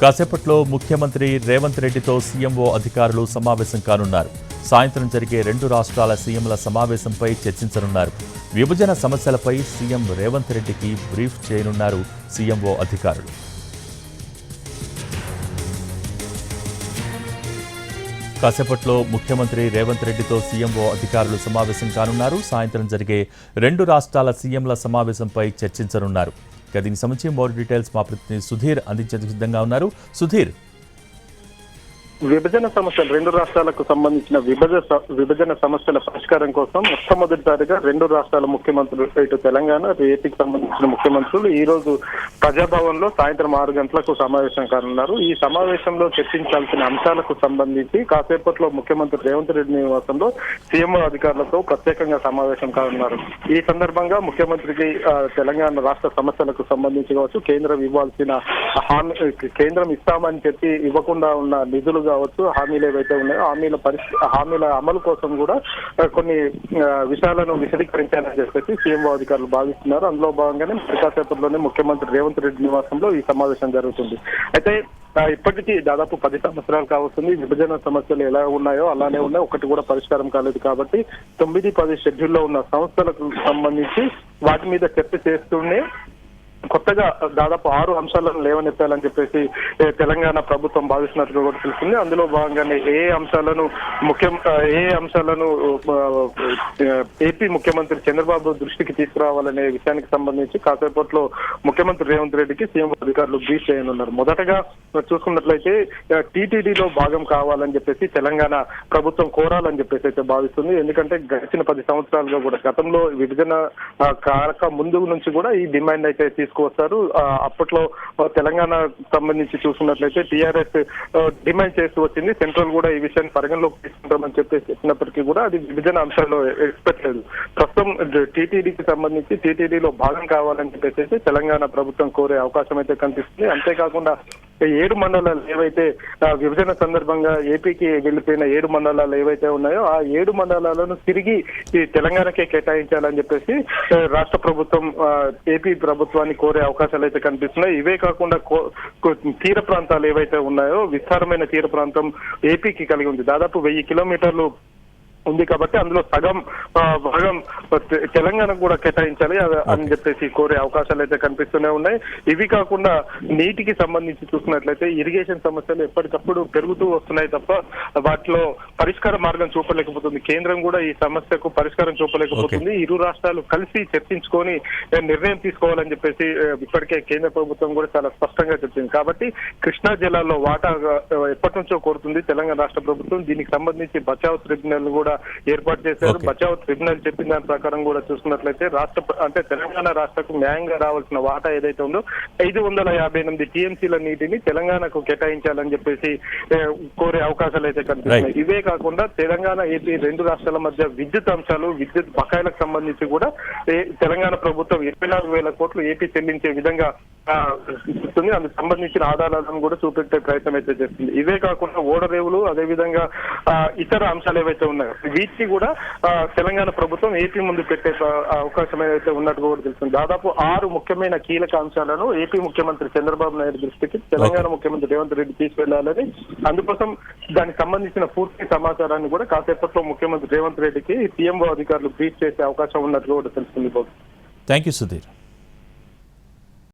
కాసేపట్లో ముఖ్యమంత్రి రేవంత్ రెడ్డితో సీఎంఓ అధికారులు సమావేశం కానున్నారు. సాయంత్రం జరిగే 2 రాష్ట్రాల సీఎంల సమావేశంపై చర్చించనున్నారు. విభజన సమస్యలపై సీఎం రేవంత్ రెడ్డికి బ్రీఫ్ చేయనున్నారు సీఎంఓ అధికారులు. కాసేపట్లో ముఖ్యమంత్రి రేవంత్ రెడ్డితో సీఎంఓ అధికారులు సమావేశం కానున్నారు. సాయంత్రం జరిగే 2 రాష్ట్రాల సీఎంల సమావేశంపై చర్చించనున్నారు. దీనికి సంబంధించి మోర్ డీటెయిల్స్ మా ప్రతినిధి సుధీర్ అందించేందుకు సిద్ధంగా ఉన్నారు. సుధీర్, విభజన సమస్యలు 2 రాష్ట్రాలకు సంబంధించిన విభజన సమస్యల పరిష్కారం కోసం మొట్టమొదటిసారిగా 2 రాష్ట్రాల ముఖ్యమంత్రులు, ఇటు తెలంగాణ, ఏపీకి సంబంధించిన ముఖ్యమంత్రులు ఈ రోజు ప్రజాభవన్ లో సాయంత్రం 6 గంటలకు సమావేశం కానున్నారు. ఈ సమావేశంలో చర్చించాల్సిన అంశాలకు సంబంధించి కాసేపట్లో ముఖ్యమంత్రి రేవంత్ రెడ్డి నివాసంలో సీఎంఓ అధికారులతో ప్రత్యేకంగా సమావేశం కానున్నారు. ఈ సందర్భంగా ముఖ్యమంత్రికి తెలంగాణ రాష్ట్ర సమస్యలకు సంబంధించి కావచ్చు, కేంద్రం ఇవ్వాల్సిన కేంద్రం ఇస్తామని చెప్పి ఇవ్వకుండా ఉన్న నిధులు కావచ్చు, హామీలు ఏవైతే ఉన్నాయో హామీల అమలు కోసం కూడా కొన్ని విషయాలను విశదీకరించాలని చెప్పేసి సీఎంఓ అధికారులు భావిస్తున్నారు. అందులో భాగంగానే కాసేపట్లోనే ముఖ్యమంత్రి రేవంత్ రెడ్డి నివాసంలో ఈ సమావేశం జరుగుతుంది. అయితే ఇప్పటికీ దాదాపు 10 సంవత్సరాలు కావస్తుంది. విభజన సమస్యలు ఎలా ఉన్నాయో అలానే ఉన్నాయి, ఒకటి కూడా పరిష్కారం కాలేదు. కాబట్టి 9-10 షెడ్యూల్లో ఉన్న సంస్థలకు సంబంధించి వాటి మీద చర్చ చేస్తూనే కొత్తగా దాదాపు 6 అంశాలను లేవనెత్తాలని చెప్పేసి తెలంగాణ ప్రభుత్వం భావిస్తున్నట్లు కూడా తెలుస్తుంది. అందులో భాగంగానే ఏ అంశాలను ఏపీ ముఖ్యమంత్రి చంద్రబాబు దృష్టికి తీసుకురావాలనే విషయానికి సంబంధించి కాసేపట్లో ముఖ్యమంత్రి రేవంత్ రెడ్డికి సీఎం అధికారులు బ్రీఫ్ చేయనున్నారు. మొదటగా చూసుకున్నట్లయితే టీటీడీలో భాగం కావాలని చెప్పేసి తెలంగాణ ప్రభుత్వం కోరాలని చెప్పేసి అయితే భావిస్తుంది. ఎందుకంటే గడిచిన 10 సంవత్సరాలుగా కూడా గతంలో విభజన కారక ముందు నుంచి కూడా ఈ డిమాండ్ అయితే తీసుకువస్తారు. అప్పట్లో తెలంగాణ సంబంధించి చూసుకున్నట్లయితే టీఆర్ఎస్ డిమాండ్ చేస్తూ వచ్చింది. సెంట్రల్ కూడా ఈ విషయాన్ని పరిగణలోకి తీసుకుంటామని చెప్పేసి చెప్పినప్పటికీ కూడా అది విభజన అంశాల్లో ఎక్స్పెక్ట్ లేదు. ప్రస్తుతం టీటీడీకి సంబంధించి టీటీడీలో భాగం కావాలని చెప్పేసి తెలంగాణ ప్రభుత్వం కోరే అవకాశం అయితే కనిపిస్తుంది. అంతేకాకుండా 7 మండలాలు ఏవైతే విభజన సందర్భంగా ఏపీకి వెళ్లిపోయిన 7 మండలాలు ఏవైతే ఉన్నాయో ఆ 7 మండలాలను తిరిగి ఈ తెలంగాణకే కేటాయించాలని చెప్పేసి రాష్ట్ర ప్రభుత్వం ఏపీ ప్రభుత్వాన్ని కోరే అవకాశాలు అయితే కనిపిస్తున్నాయి. ఇవే కాకుండా తీర ప్రాంతాలు ఏవైతే ఉన్నాయో విస్తారమైన తీర ప్రాంతం ఏపీకి కలిగి ఉంది. దాదాపు 1000 కిలోమీటర్లు ఉంది. కాబట్టి అందులో సగం భాగం తెలంగాణకు కూడా కేటాయించాలి అని చెప్పేసి కోరే అవకాశాలు అయితే కనిపిస్తూనే ఉన్నాయి. ఇవి కాకుండా నీటికి సంబంధించి చూసుకున్నట్లయితే ఇరిగేషన్ సమస్యలు ఎప్పటికప్పుడు పెరుగుతూ వస్తున్నాయి తప్ప వాటిలో పరిష్కార మార్గం చూపలేకపోతుంది. కేంద్రం కూడా ఈ సమస్యకు పరిష్కారం చూపలేకపోతుంది. ఇరు రాష్ట్రాలు కలిసి చర్చించుకొని నిర్ణయం తీసుకోవాలని చెప్పేసి ఇప్పటికే కేంద్ర ప్రభుత్వం కూడా చాలా స్పష్టంగా చెప్పింది. కాబట్టి కృష్ణా జిల్లాలో వాటా ఎప్పటి నుంచో కోరుతుంది తెలంగాణ రాష్ట్ర ప్రభుత్వం. దీనికి సంబంధించి బచావ్ ట్రిబ్యునల్ కూడా ఏర్పాటు చేశారు. బచావ్ ట్రిబ్యునల్ చెప్పిన దాని ప్రకారం కూడా చూసుకున్నట్లయితే తెలంగాణ రాష్ట్రకు న్యాయంగా రావాల్సిన వాటా ఏదైతే ఉందో 558 టీఎంసీల నీటిని తెలంగాణకు కేటాయించాలని చెప్పేసి కోరే అవకాశాలు అయితే కనిపిస్తున్నాయి. ఇవే కాకుండా తెలంగాణ ఏపీ 2 రాష్ట్రాల మధ్య విద్యుత్ అంశాలు, విద్యుత్ బకాయిలకు సంబంధించి కూడా తెలంగాణ ప్రభుత్వం 24,000 కోట్లు ఏపీ చెల్లించే విధంగా ఇస్తుంది. అందుకు సంబంధించిన ఆధారాలను కూడా చూపెట్టే ప్రయత్నం అయితే చేస్తుంది. ఇవే కాకుండా ఓడరేవులు, అదేవిధంగా ఇతర అంశాలు ఏవైతే ఉన్నాయో వీటిని కూడా తెలంగాణ ప్రభుత్వం ఏపీ ముందు పెట్టే అవకాశం ఏదైతే ఉన్నట్టు కూడా తెలుస్తుంది. దాదాపు 6 ముఖ్యమైన కీలక అంశాలను ఏపీ ముఖ్యమంత్రి చంద్రబాబు నాయుడు దృష్టికి తెలంగాణ ముఖ్యమంత్రి రేవంత్ రెడ్డి తీసుకెళ్లాలని, అందుకోసం దానికి సంబంధించిన పూర్తి సమాచారాన్ని కూడా కాసేపట్లో ముఖ్యమంత్రి రేవంత్ రెడ్డికి సీఎంఓ అధికారులు బ్రీఫ్ చేసే అవకాశం ఉన్నట్లు కూడా తెలుస్తుంది. Thank you Sudheer.